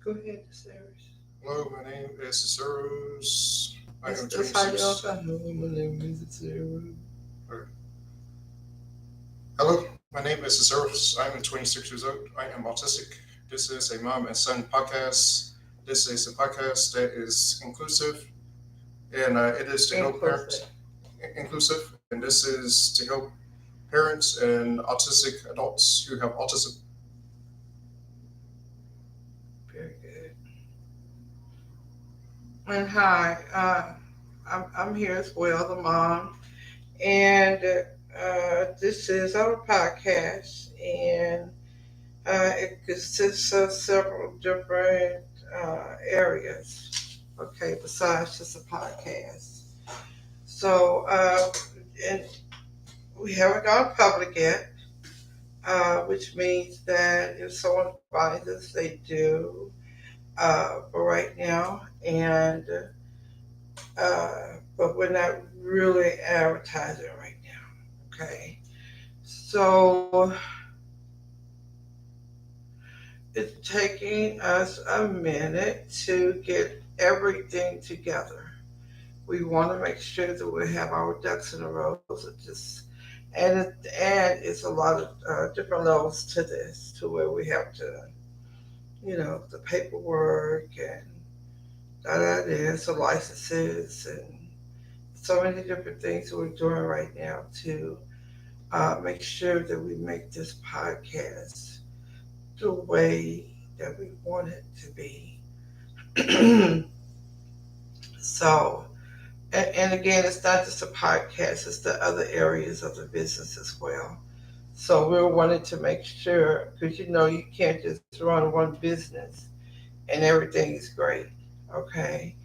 Go ahead, Cyrus. Hello, my name is Cesaros. I am That's how you don't 26. sound. Hello, my name is Cyrus. or- Hello, my name is Cesaros. I am 26 years old. I am autistic. This is a mom and son podcast. This is a podcast that is inclusive, and it is to help Inclusive. parents inclusive, and this is to help parents and autistic adults who have autism. Very good. And hi, I'm here as well, the mom, and this is our podcast, and it consists of several different areas. Okay, besides just a podcast. So, and we haven't gone public yet, which means that if someone finds us, they do. For right now, and but we're not really advertising right now. Okay, so it's taking us a minute to get everything together. We want to make sure that we have our ducks in a row. So just and it's a lot of different levels to this, to where we have to, the paperwork and da so licenses and so many different things that we're doing right now to make sure that we make this podcast the way that we want it to be. so, and again, it's not just a podcast, it's the other areas of the business as well. So we're wanting to make sure, because you can't just run one business and everything is great. Okay.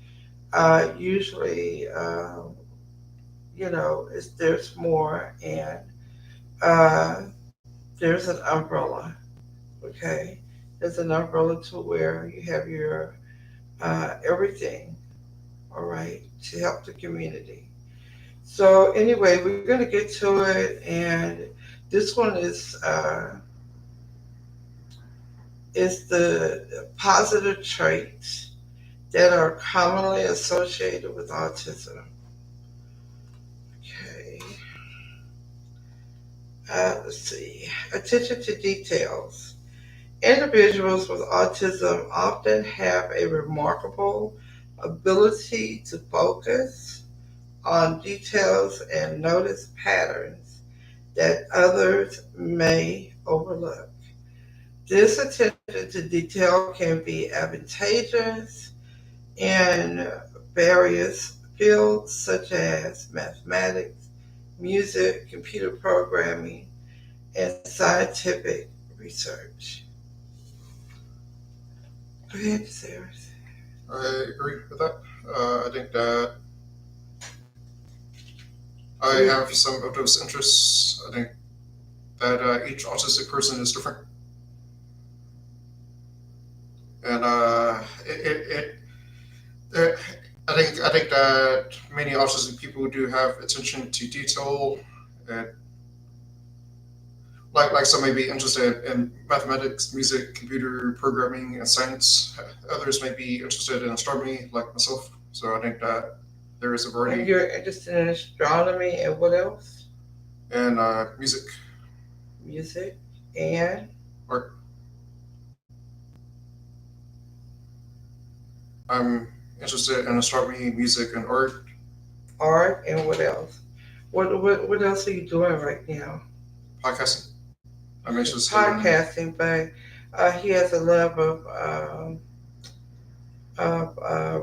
Usually, there's more, and uh, there's an umbrella. Okay, there's an umbrella to where you have your everything. All right, to help the community. So anyway, we're gonna get to it, and this one is the positive traits that are commonly associated with autism. Okay, let's see. Attention to details. Individuals with autism often have a remarkable ability to focus on details and notice patterns that others may overlook. This attention to detail can be advantageous in various fields such as mathematics, music, computer programming, and scientific research. Go ahead, Sarah. I agree with that. I think that I have some of those interests. I think that each autistic person is different, and it I think that many autistic people do have attention to detail, and like some may be interested in mathematics, music, computer programming, and science. Others may be interested in astronomy, like myself. So I think that there is a And variety, you're interested in astronomy and what else? and music, Music and art. I'm interested in astronomy, music, and art. art and what else? What else are you doing right now? Podcasting. I'm interested in Podcasting, but he has a love of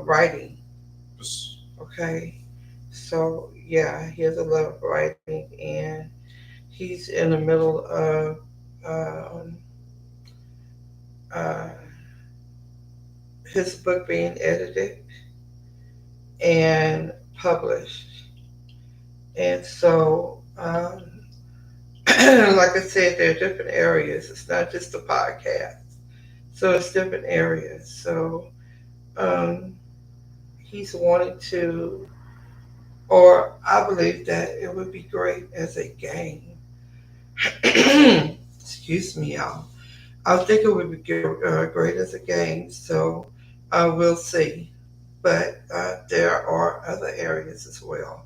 writing. just Okay, so yeah, he has a love of writing, and he's in the middle of um, uh, his book being edited and published. And so, like I said, there are different areas. It's not just a podcast. So it's different areas. So um, he's wanting to, or I believe that it would be great as a game. Excuse me, y'all. I think it would be great as a game. So we'll see. But there are other areas as well.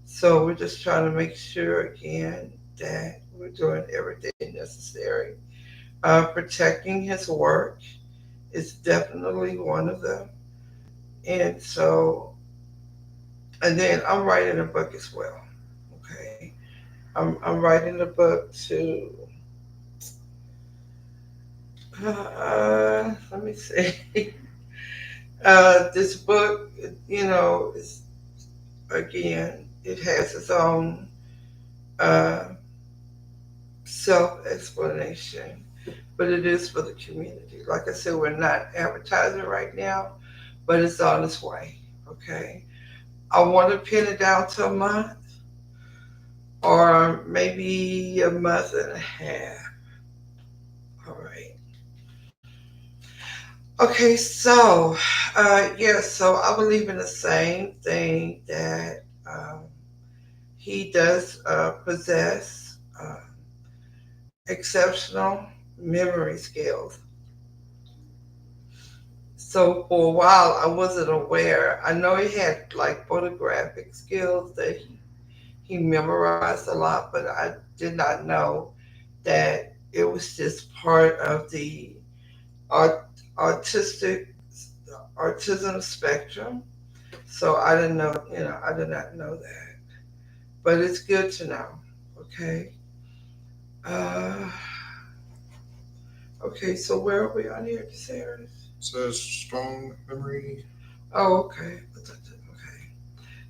So we're just trying to make sure again that we're doing everything necessary. Protecting his work is definitely one of them. And so, and then I'm writing a book as well. Okay. I'm writing a book to, let me see. This book, is, again, it has its own uh, self explanation, but it is for the community. Like I said, we're not advertising right now, but it's on its way. Okay. I want to pin it down to a month or maybe a month and a half. All right. Okay, so so I believe in the same thing that he does possess exceptional memory skills. So for a while, I wasn't aware. I know he had like photographic skills that he memorized a lot, but I did not know that it was just part of the aut- autistic autism spectrum. So I didn't know, I did not know that. But it's good to know. Okay. Uh, okay. So where are we on here, Sarah? Says strong memory. Oh, okay. Okay.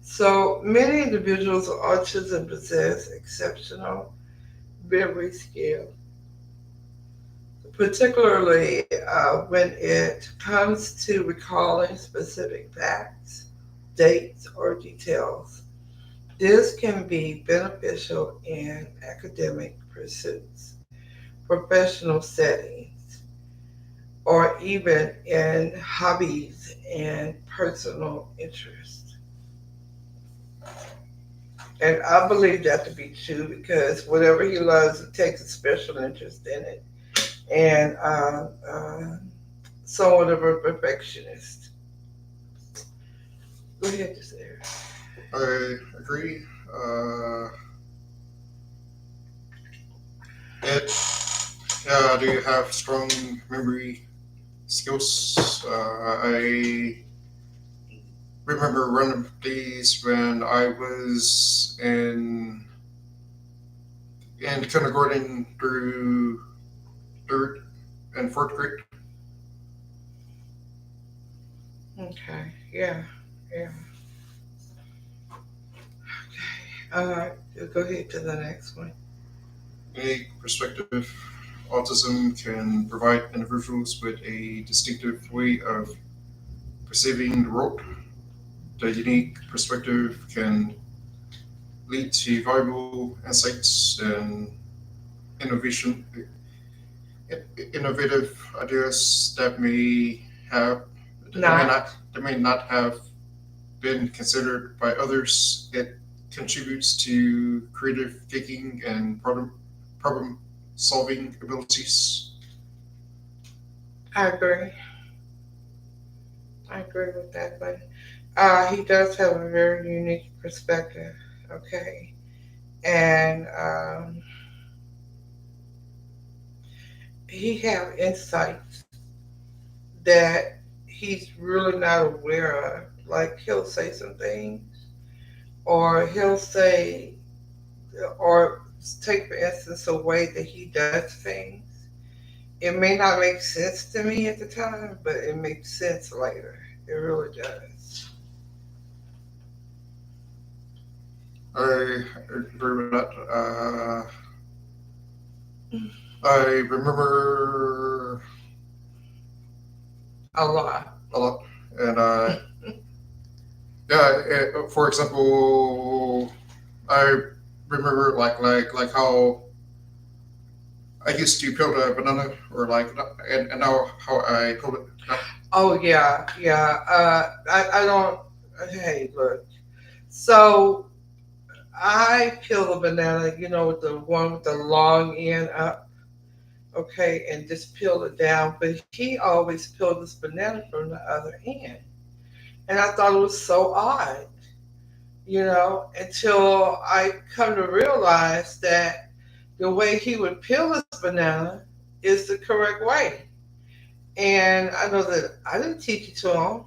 So many individuals with autism possess exceptional memory skills, particularly when it comes to recalling specific facts, dates, or details. This can be beneficial in academic pursuits, professional settings, or even in hobbies and personal interests. And I believe that to be true because whatever he loves, he takes a special interest in it. And somewhat of a perfectionist. Go ahead, just there. I agree. Uh, Ed, do you have strong memory skills? I remember one of these when I was in kindergarten through third and fourth grade. Okay, yeah, yeah. Go ahead to the next one. Unique perspective. Autism can provide individuals with a distinctive way of perceiving the world. The unique perspective can lead to valuable insights and innovation, innovative ideas have that may Not. not that may not have been considered by others. It contributes to creative thinking and problem solving abilities. I agree. I agree with that, but he does have a very unique perspective. Okay, and he have insights that he's really not aware of. Like he'll say some things, or he'll say, or take for instance a way that he does things. It may not make sense to me at the time, but it makes sense later. It really does. I agree with that. I remember A lot. a lot, and yeah. For example, I remember how I used to peel the banana, or and now how I peel it. Now. Oh yeah, yeah. I don't. Hey, look. So I peel the banana. You know, with the one with the long end up. okay, and just peel it down. But he always peeled this banana from the other end. And I thought it was so odd, until I come to realize that the way he would peel his banana is the correct way. And I know that I didn't teach it to him.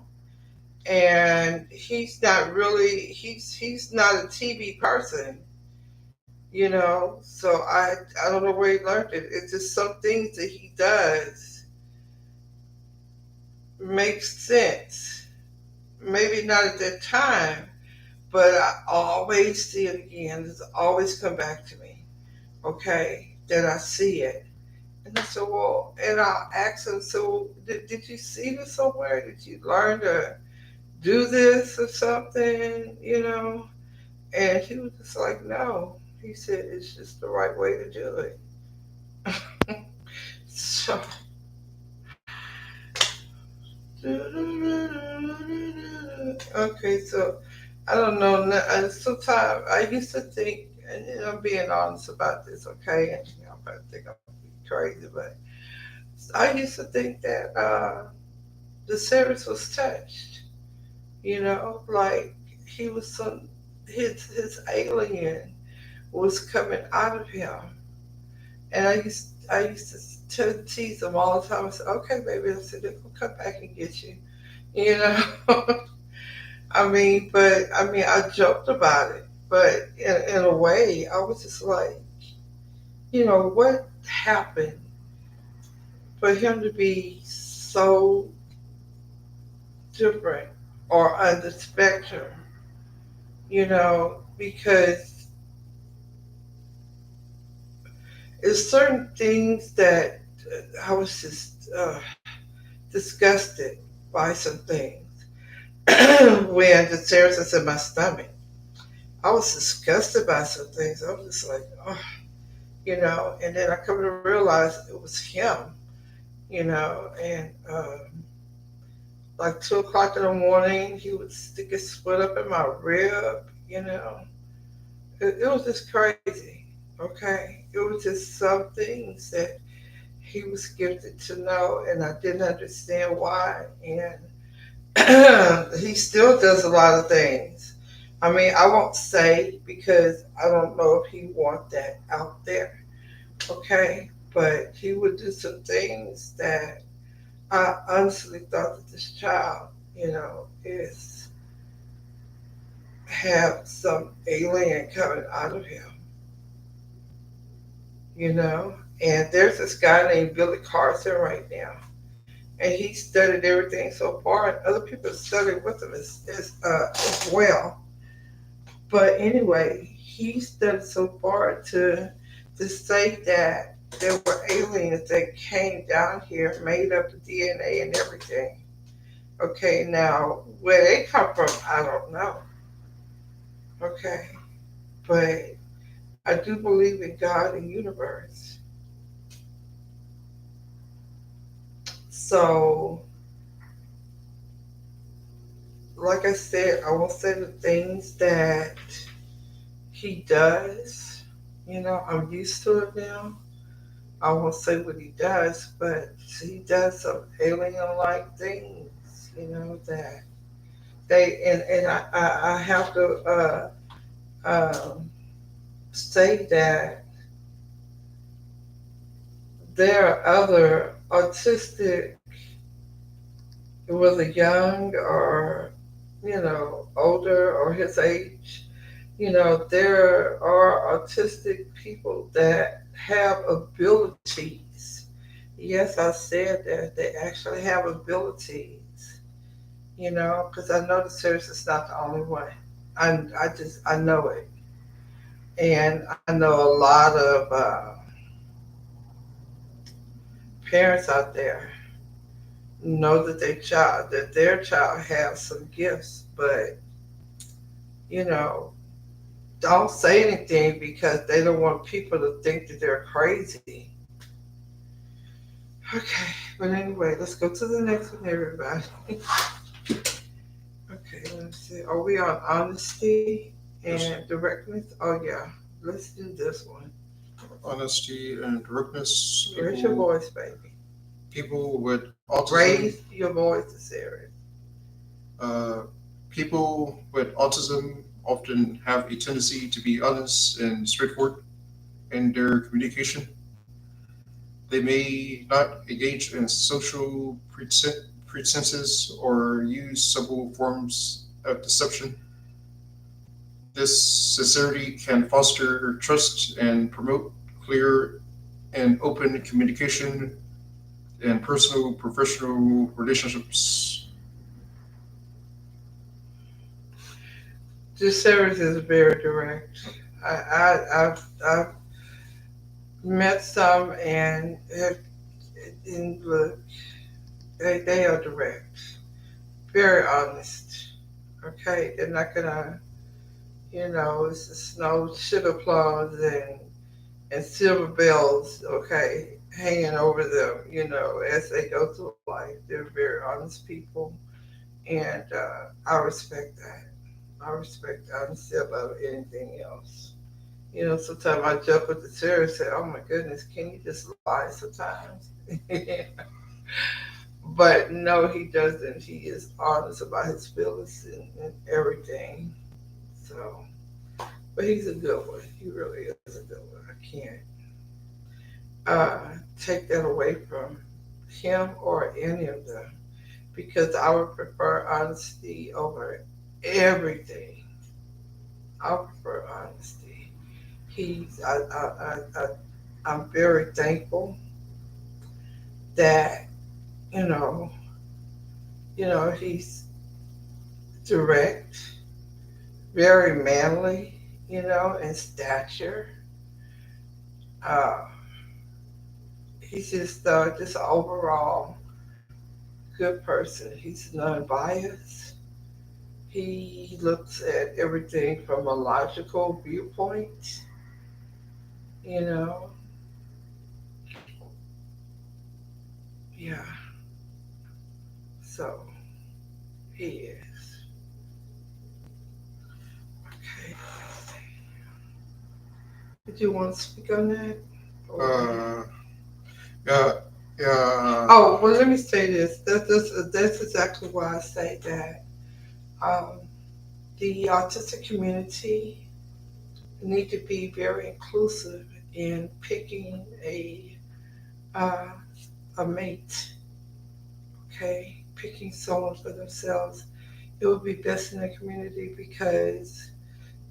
And he's not a TV person, So I don't know where he learned it. It's just some things that he does makes sense. Maybe not at that time, but I always see it again. It's always come back to me. Okay, that I see it. And I said, well, and I'll ask him, so did you see this somewhere? Did you learn to do this or something? And he was just like, no. He said, it's just the right way to do it. So, okay, so I don't know. Sometimes I used to think, and I'm being honest about this, okay? And I'm going to think I'm crazy, but I used to think that the service was touched, like he was his alien was coming out of him. And I used to tease him all the time. I said, okay, baby, I said, they'll come back and get you. You know? I joked about it, but in a way, I was just like, what happened for him to be so different or on the spectrum, because there's certain things that I was just disgusted by some things. When the tears was in my stomach, I was disgusted by some things. I was just like, oh, and then I come to realize it was him, and like 2 o'clock in the morning, he would stick his foot up in my rib, you know. It was just crazy, okay? It was just some things that he was gifted to know, and I didn't understand why. And he still does a lot of things. I won't say because I don't know if he want that out there, okay? But he would do some things that I honestly thought that this child, is have some alien coming out of him, you know. And there's this guy named Billy Carson right now, and he studied everything so far, and other people studied with him as well. But anyway, he studied so far to say that there were aliens that came down here, made up the DNA and everything. Okay, now where they come from, I don't know. Okay, but I do believe in God and universe. So, like I said, I won't say the things that he does. I'm used to it now. I won't say what he does, but he does some alien-like things. That and I have to say that there are other autistic, whether young or older or his age. There are autistic people that have abilities. Yes, I said that they actually have abilities. Because I know the series is not the only one. I know it, and I know a lot of parents out there know that their child has some gifts, but you know don't say anything because they don't want people to think that they're crazy. Okay, but anyway, let's go to the next one, everybody. Okay, let's see. Are we on honesty Yes. and directness? Oh yeah, let's do this one. honesty, and directness. Raise your voice, baby. People with autism, Raise your voice, serious. uh, people with autism often have a tendency to be honest and straightforward in their communication. They may not engage in social pretenses or use simple forms of deception. This sincerity can foster trust and promote clear and open communication in personal professional relationships. This series is very direct. I've met some and have, and look, they are direct, very honest. Okay, they're not gonna, it's just no sugar plums and silver bells. Okay, hanging over them. As they go through life, they're very honest people, and I respect that. I respect honesty above anything else. Sometimes I joke with the chair and say, "Oh my goodness, can you just lie sometimes?" But no, he doesn't. He is honest about his feelings and everything. So, but he's a good one. He really is a good one. I can't take that away from him or any of them because I would prefer honesty over everything. I prefer honesty. I'm very thankful that you know, he's direct, very manly, in stature. Uh, he's just an overall good person. He's non-biased. He looks at everything from a logical viewpoint. You know, yeah. So he is okay. Did you want to speak on that? Or Uh, yeah, yeah, oh, well, let me say this. That's exactly why I say that um, the autistic community need to be very inclusive in picking uh, a mate. Okay, picking someone for themselves. It would be best in the community because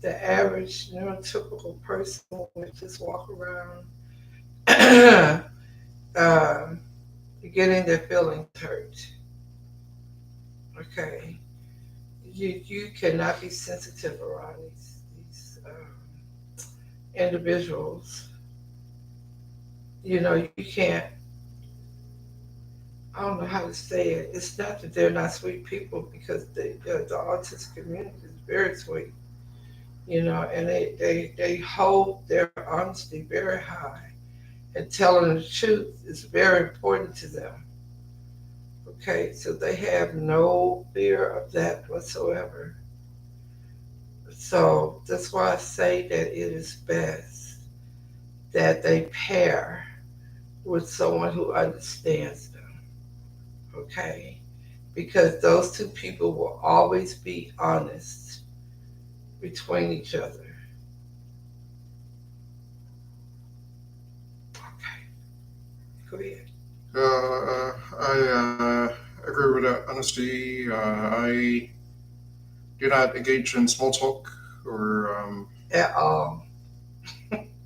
the average neurotypical person would just walk around um, getting their feelings hurt. Okay, you cannot be sensitive around these individuals. You can't. I don't know how to say it. It's not that they're not sweet people because the autistic community is very sweet. And they hold their honesty very high, and telling the truth is very important to them. Okay, so they have no fear of that whatsoever. So that's why I say that it is best that they pair with someone who understands them. Okay, because those two people will always be honest between each other. Okay, go ahead. I agree with that honesty. I do not engage in small talk or At all.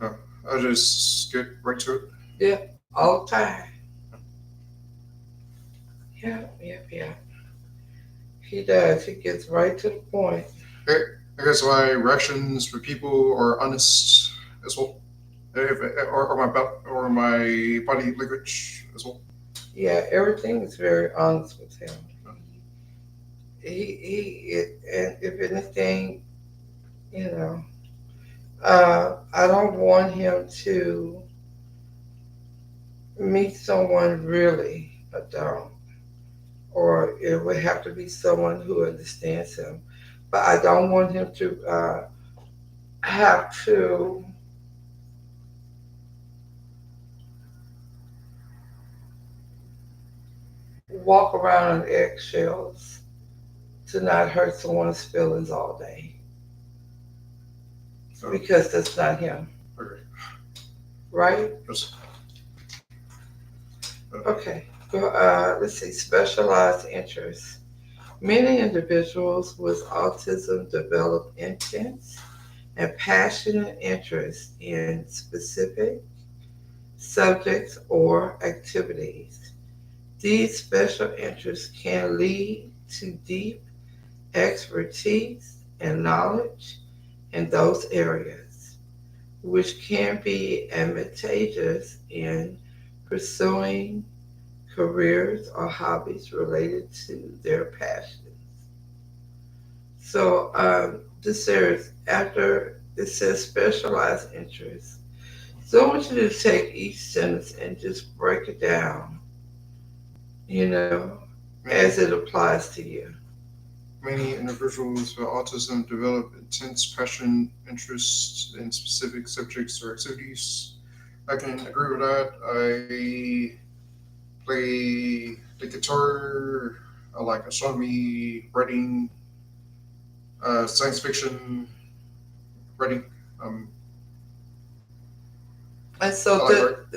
uh, I just get right to it. Yeah, all the time. Yeah, yeah, yeah. He does. He gets right to the point. Okay. I guess my reactions with people are honest as well. If, or my body language as well. Yeah, everything is very honest with him. And if anything, you know, I don't want him to meet someone really. I don't. Or it would have to be someone who understands him. But I don't want him to have to walk around on eggshells to not hurt someone's feelings all day So, because that's not him, okay. right? Just, Okay. Let's see. Specialized interests. Many individuals with autism develop intense and passionate interests in specific subjects or activities. These special interests can lead to deep expertise and knowledge in those areas, which can be advantageous in pursuing careers or hobbies related to their passions. So this says after it says specialized interests. So I want you to take each sentence and just break it down, you know, as many, it applies to you. many individuals with autism develop intense passion, interests in specific subjects or activities. I can agree with that. I play the guitar. I like astronomy, writing, science fiction, writing. Um, And I so like art.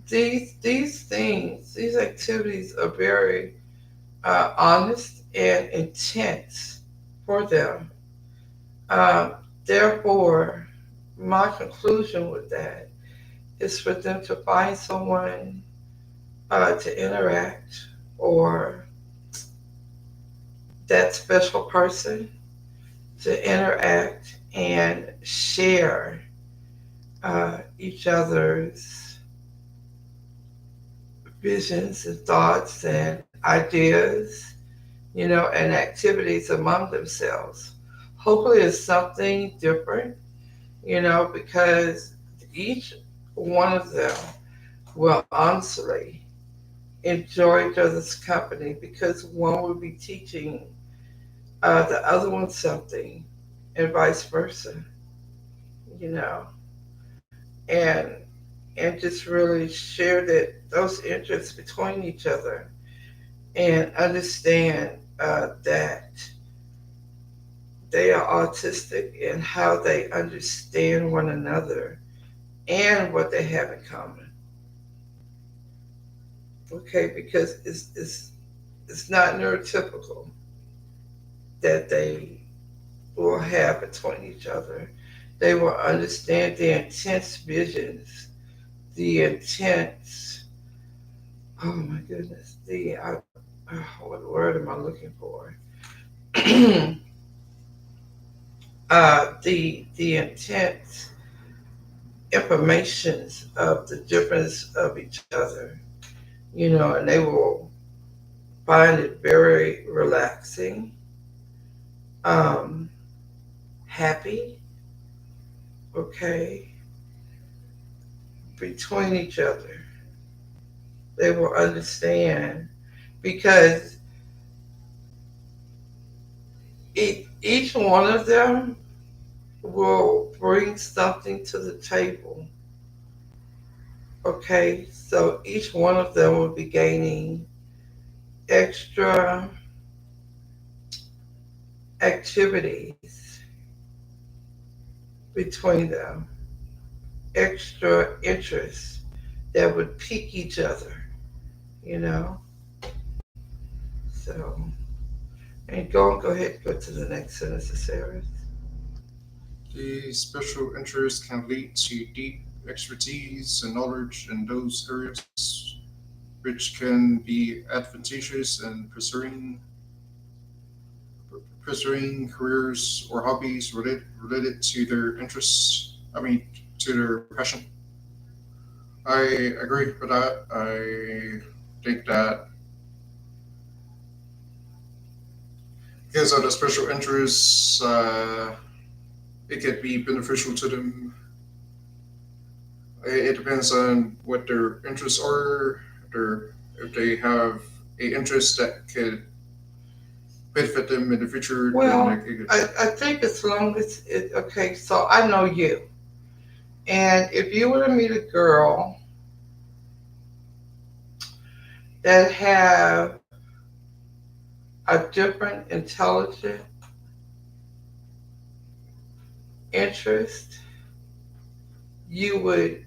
these things, these activities are very honest and intense for them. Um, Therefore, my conclusion with that is for them to find someone to interact or that special person to interact and share each other's visions and thoughts and ideas, you know, and activities among themselves. Hopefully, it's something different, you know, because each one of them will honestly enjoy each other's company because one will be teaching the other one something and vice versa, you know, and just really share that those interests between each other and understand that they are autistic and how they understand one another and what they have in common. Okay, because it's not neurotypical that they will have between each other. They will understand the intense visions, the intense, oh my goodness, what word am I looking for? The intense informations of the difference of each other, you know, and they will find it very relaxing, um, happy, okay, between each other. They will understand because each one of them will bring something to the table. Okay, so each one of them will be gaining extra activities between them, extra interests that would pique each other, you know. So, and go ahead, go to the next sentence, Sarah. The special interests can lead to deep expertise and knowledge in those areas, which can be advantageous in pursuing careers or hobbies related to their interests. I mean, to their passion. I agree with that. I think that because of the special interests, it could be beneficial to them. It depends on what their interests are. Their if they have a interest that could benefit them in the future, then Well, it could. I think as long as okay, so I know you. And if you were to meet a girl that have a different intelligent interest, you would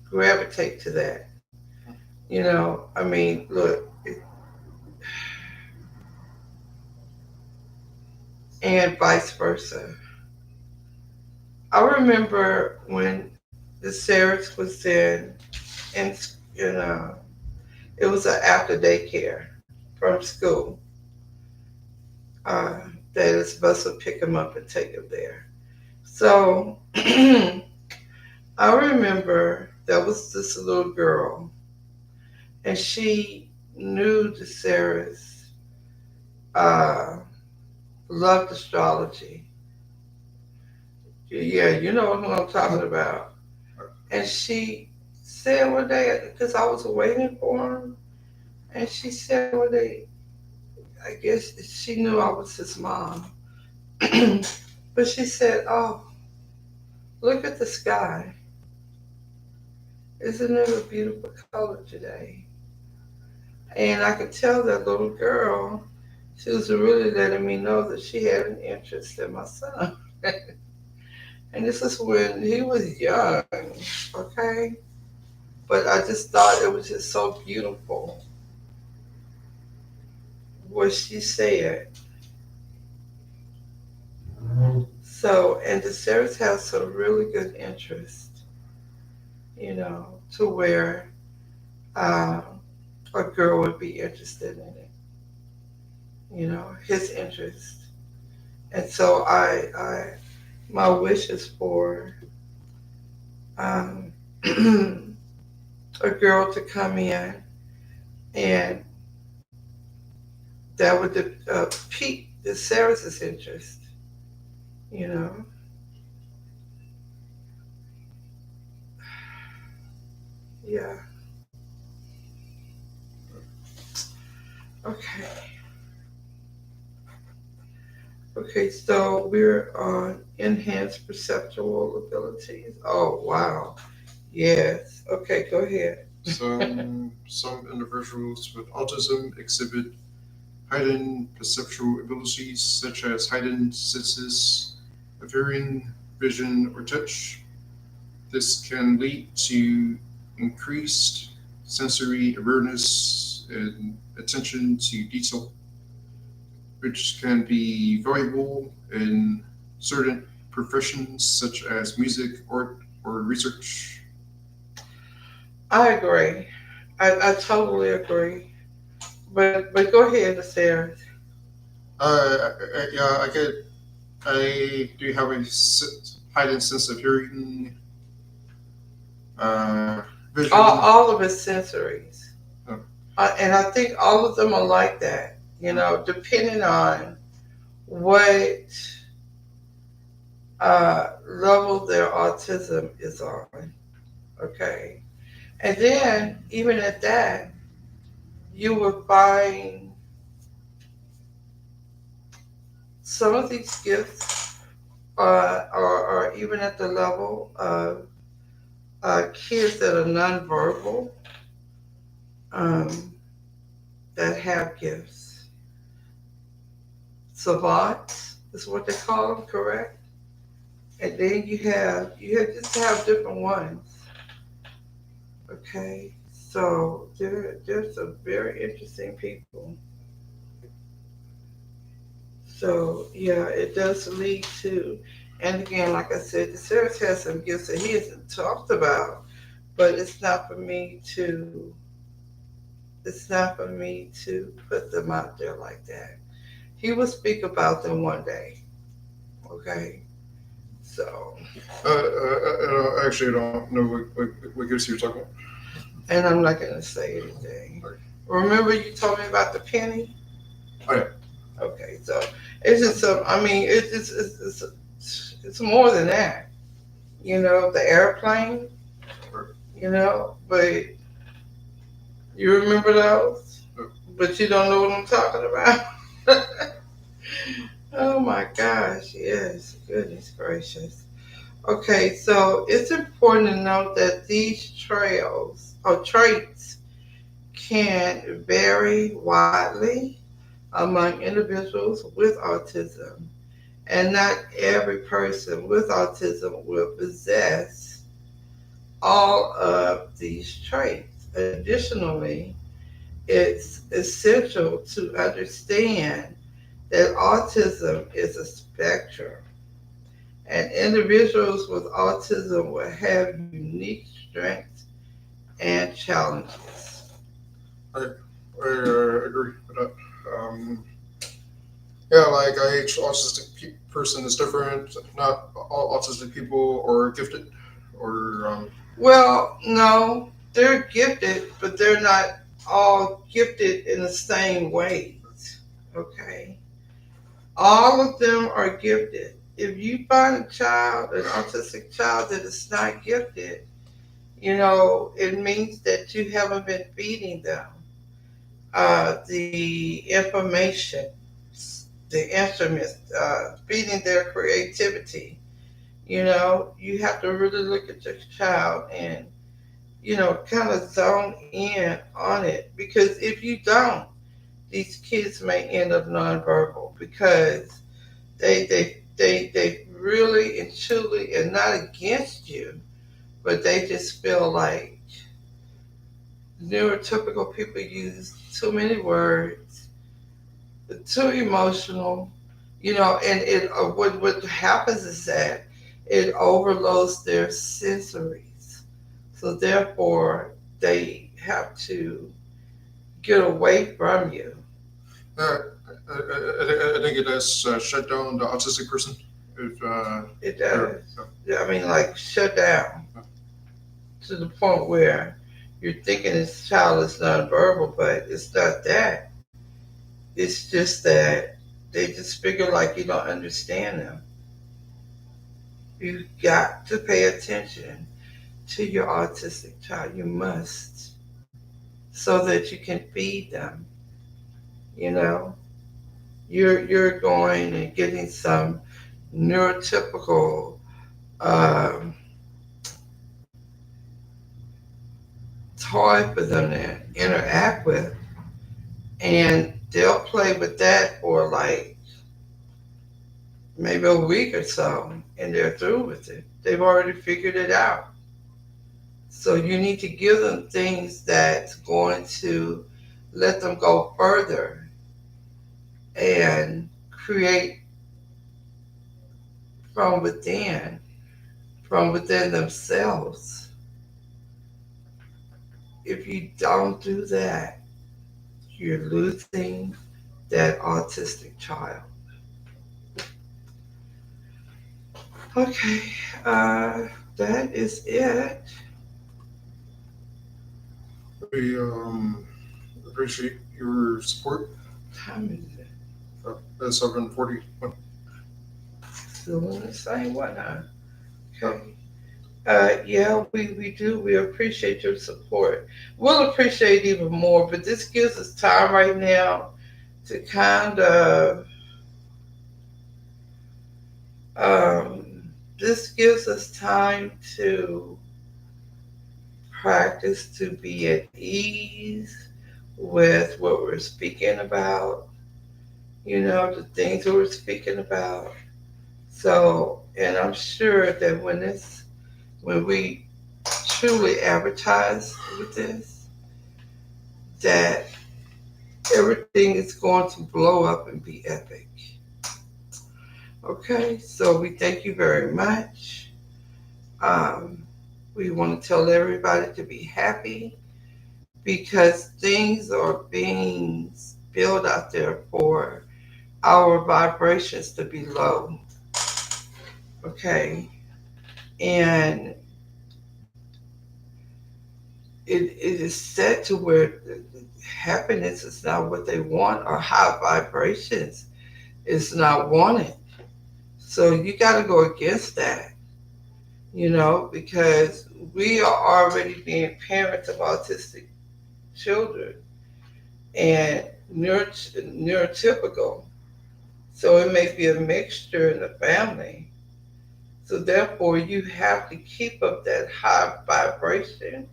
gravitate to that. I mean, look, and vice versa. I remember when the Sarahs was in you know, it was an after daycare from school. Uh, that his bus would pick him up and take him there. So I remember there was this little girl, and she knew the Sarahs uh, loved astrology. Yeah, you know who I'm talking about. And she said one day, because I was waiting for him, and she said one day, I guess she knew I was his mom, but she said, "Oh, look at the sky. Isn't it a beautiful color today?" And I could tell that little girl, she was really letting me know that she had an interest in my son. And this is when he was young, okay? But I just thought it was just so beautiful what she said. So, and the Sarahs have some really good interest, you know, to where uh, a girl would be interested in it, his interest. And so my wish is for um, a girl to come in and that would pique the Sarah's interest, you know. Yeah. Okay. Okay, so we're on enhanced perceptual abilities. Oh, wow. Yes. Okay, go ahead. Some individuals with autism exhibit heightened perceptual abilities such as heightened senses of hearing, vision, or touch. This can lead to increased sensory awareness and attention to detail, which can be valuable in certain professions such as music, art, or research. I agree. I totally agree. But go ahead, Sarah. Yeah, I do have a heightened sense of hearing, uh, vision. All of his sensories. Uh, And I think all of them are like that, depending on what level their autism is on. Okay. And then, even at that, you would find some of these gifts are even at the level of kids that are nonverbal um, that have gifts. Savants is what they call them, correct? And then just have different ones. Okay, so there's some very interesting people. So yeah, it does lead to, and again, like I said, the Sarahs has some gifts that he hasn't talked about, but it's not for me to put them out there like that. He will speak about them one day. Okay, so actually, I don't know what gifts you're talking about. and I'm not gonna say anything. Remember you told me about the penny? Oh, yeah. Okay, so it's just some. I mean, it's more than that. The airplane. But you remember those, but you don't know what I'm talking about. Oh my gosh, yes, goodness gracious. Okay, so it's important to note that these traits can vary widely among individuals with autism, and not every person with autism will possess all of these traits. Additionally, it's essential to understand that autism is a spectrum, and individuals with autism will have unique strengths and challenges. I, I agree with that. Um, yeah, like each autistic person is different. Not all autistic people are gifted, or Well, no, they're gifted, but they're not all gifted in the same ways. Okay? All of them are gifted. If you find a child, an autistic child that is not gifted, it means that you haven't been feeding them the information, the instruments, feeding their creativity. You have to really look at your child and kind of zone in on it, because if you don't, these kids may end up nonverbal because they really and truly, and not against you, but they just feel like neurotypical people use too many words, too emotional, and what happens is that it overloads their sensories. So therefore, they have to get away from you. uh, I think it has shut down the autistic person. If It they're, does. Yeah, I mean, like shut down to the point where you're thinking this child is nonverbal, but it's not that. It's just that they just figure like you don't understand them. You got to pay attention to your autistic child. You must, so that you can feed them. You know, you're going and getting some neurotypical um, toy for them to interact with, and they'll play with that for like maybe a week or so, and they're through with it. They've already figured it out. So you need to give them things that's going to let them go further and create from within, from within themselves. If you don't do that, you're losing that autistic child. Okay, uh, that is it. we appreciate your support. Time is it? At 7:40. Still in the same one, huh? Uh, Okay. Yeah, we do. We appreciate your support. We'll appreciate even more, but this gives us time right now to kind of, um, this gives us time to practice to be at ease with what we're speaking about, the things that we're speaking about. So, and I'm sure that when we truly advertise with this, that everything is going to blow up and be epic. Okay, so we thank you very much. Um, we want to tell everybody to be happy because things are being built out there for our vibrations to be low. Okay, and it is set to where happiness is not what they want, or high vibrations is not wanted. So you got to go against that, because we are already being parents of autistic children and neurotypical. So it may be a mixture in the family. So therefore, you have to keep up that high vibration.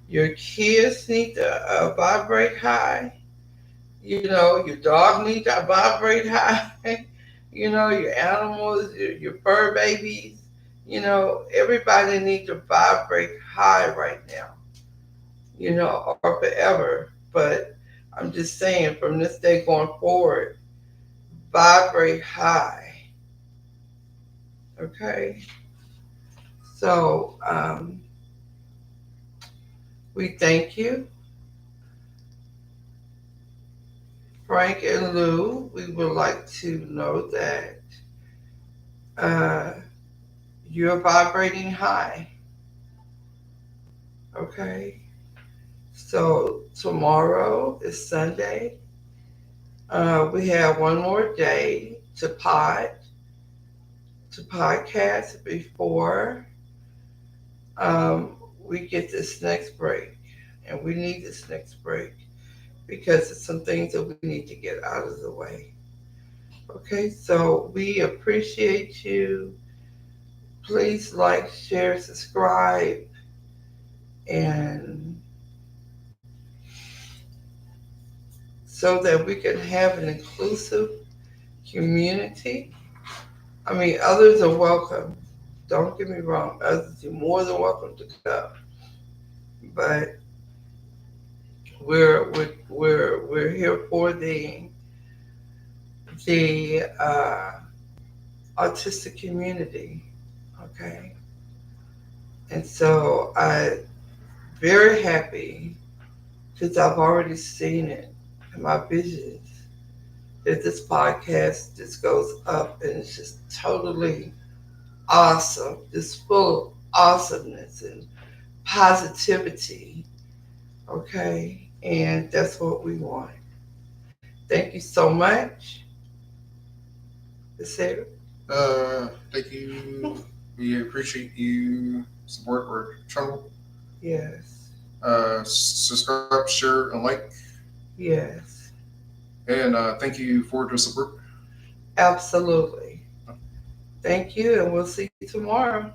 Your kids need to vibrate high. You know, your dog needs to vibrate high. You know, your animals, your fur babies. You know, everybody needs to vibrate high right now. You know, or forever. But I'm just saying, from this day going forward, vibrate high. Okay. So we thank you, Frank and Lou. We would like to know that uh, you're vibrating high. Okay. So tomorrow is Sunday. We have one more day to podcast before um, we get this next break. And we need this next break because it's some things that we need to get out of the way. Okay, so we appreciate you. Please like, share, subscribe, and so that we can have an inclusive community. I mean, others are welcome. Don't get me wrong. Others are more than welcome to come. But we're here for the autistic community. Okay, and so I'm very happy because I've already seen it in my visions that this podcast just goes up and it's just totally awesome, just full of awesomeness and positivity. Okay, and that's what we want. Thank you so much. That's it. Thank you. We appreciate you support our channel. Yes, Subscribe, share, and like. yes, And thank you for the support. absolutely. Thank you, and we'll see you tomorrow.